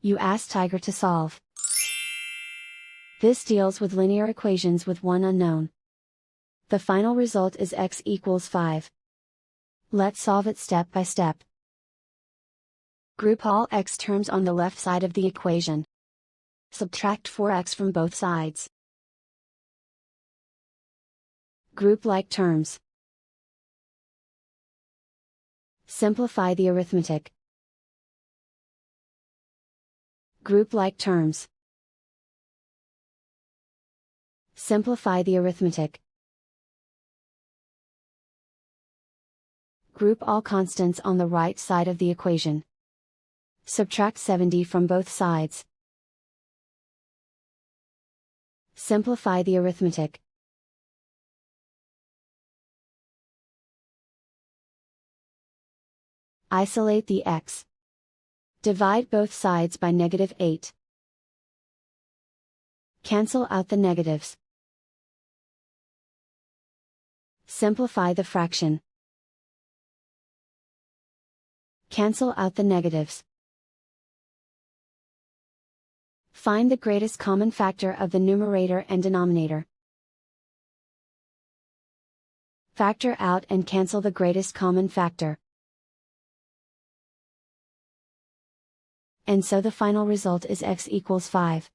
You ask Tiger to solve. This deals with linear equations with one unknown. The final result is x equals 5. Let's solve it step by step. Group all x terms on the left side of the equation. Subtract 4x from both sides. Group like terms. Simplify the arithmetic. Group like terms. Simplify the arithmetic. Group all constants on the right side of the equation. Subtract 70 from both sides. Simplify the arithmetic. Isolate the x. Divide both sides by -8. Cancel out the negatives. Simplify the fraction. Cancel out the negatives. Find the greatest common factor of the numerator and denominator. Factor out and cancel the greatest common factor. And so the final result is x equals 5.